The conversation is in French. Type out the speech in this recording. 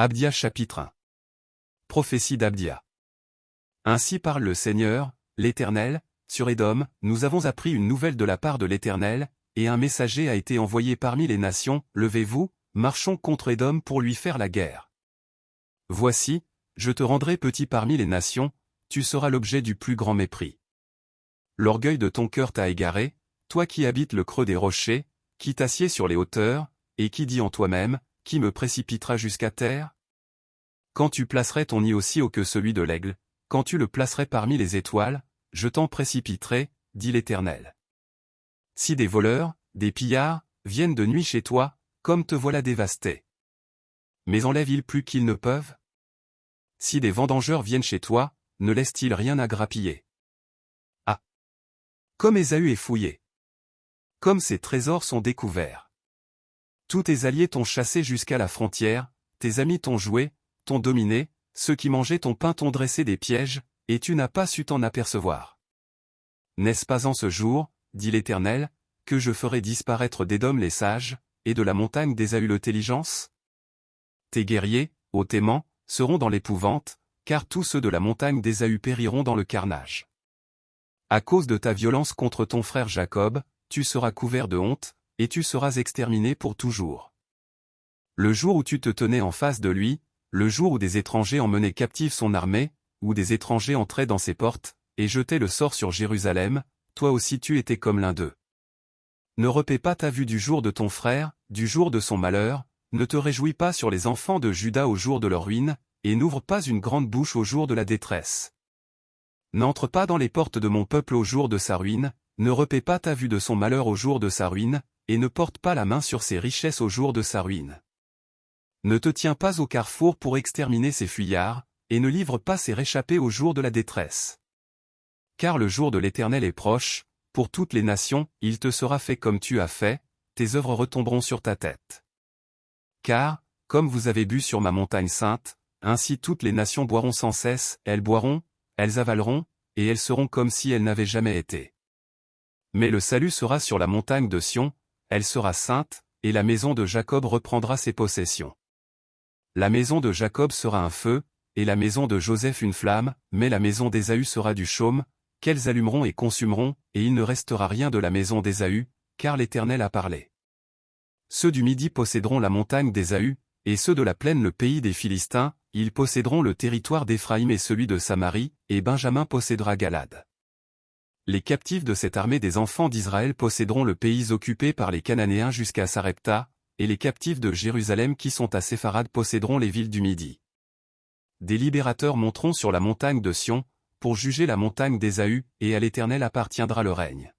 Abdia chapitre 1. Prophétie d'Abdia. Ainsi parle le Seigneur, l'Éternel, sur Édom, nous avons appris une nouvelle de la part de l'Éternel, et un messager a été envoyé parmi les nations, levez-vous, marchons contre Édom pour lui faire la guerre. Voici, je te rendrai petit parmi les nations, tu seras l'objet du plus grand mépris. L'orgueil de ton cœur t'a égaré, toi qui habites le creux des rochers, qui t'assieds sur les hauteurs, et qui dis en toi-même, qui me précipitera jusqu'à terre? Quand tu placerais ton nid aussi haut que celui de l'aigle, quand tu le placerais parmi les étoiles, je t'en précipiterai, dit l'Éternel. Si des voleurs, des pillards, viennent de nuit chez toi, comme te voilà dévasté. Mais enlève-ils plus qu'ils ne peuvent? Si des vendangeurs viennent chez toi, ne laissent-ils rien à grappiller? Ah! Comme Ésaü est fouillé. Comme ses trésors sont découverts. Tous tes alliés t'ont chassé jusqu'à la frontière, tes amis t'ont joué, t'ont dominé, ceux qui mangeaient ton pain t'ont dressé des pièges, et tu n'as pas su t'en apercevoir. N'est-ce pas en ce jour, dit l'Éternel, que je ferai disparaître d'Édom les sages, et de la montagne d'Ésaü l'intelligence? Tes guerriers, ô Théman, seront dans l'épouvante, car tous ceux de la montagne d'Ésaü périront dans le carnage. À cause de ta violence contre ton frère Jacob, tu seras couvert de honte, et tu seras exterminé pour toujours. Le jour où tu te tenais en face de lui, le jour où des étrangers emmenaient captive son armée, où des étrangers entraient dans ses portes, et jetaient le sort sur Jérusalem, toi aussi tu étais comme l'un d'eux. Ne repaie pas ta vue du jour de ton frère, du jour de son malheur, ne te réjouis pas sur les enfants de Juda au jour de leur ruine, et n'ouvre pas une grande bouche au jour de la détresse. N'entre pas dans les portes de mon peuple au jour de sa ruine, ne repaie pas ta vue de son malheur au jour de sa ruine, et ne porte pas la main sur ses richesses au jour de sa ruine. Ne te tiens pas au carrefour pour exterminer ses fuyards, et ne livre pas ses réchappés au jour de la détresse. Car le jour de l'Éternel est proche, pour toutes les nations, il te sera fait comme tu as fait, tes œuvres retomberont sur ta tête. Car, comme vous avez bu sur ma montagne sainte, ainsi toutes les nations boiront sans cesse, elles boiront, elles avaleront, et elles seront comme si elles n'avaient jamais été. Mais le salut sera sur la montagne de Sion, elle sera sainte, et la maison de Jacob reprendra ses possessions. La maison de Jacob sera un feu, et la maison de Joseph une flamme, mais la maison d'Ésaü sera du chaume, qu'elles allumeront et consumeront, et il ne restera rien de la maison d'Ésaü, car l'Éternel a parlé. Ceux du Midi posséderont la montagne d'Ésaü, et ceux de la plaine le pays des Philistins, ils posséderont le territoire d'Éphraïm et celui de Samarie, et Benjamin possédera Galad. Les captifs de cette armée des enfants d'Israël posséderont le pays occupé par les Cananéens jusqu'à Sarepta, et les captifs de Jérusalem qui sont à Sépharad posséderont les villes du Midi. Des libérateurs monteront sur la montagne de Sion, pour juger la montagne d'Ésaü, et à l'Éternel appartiendra le règne.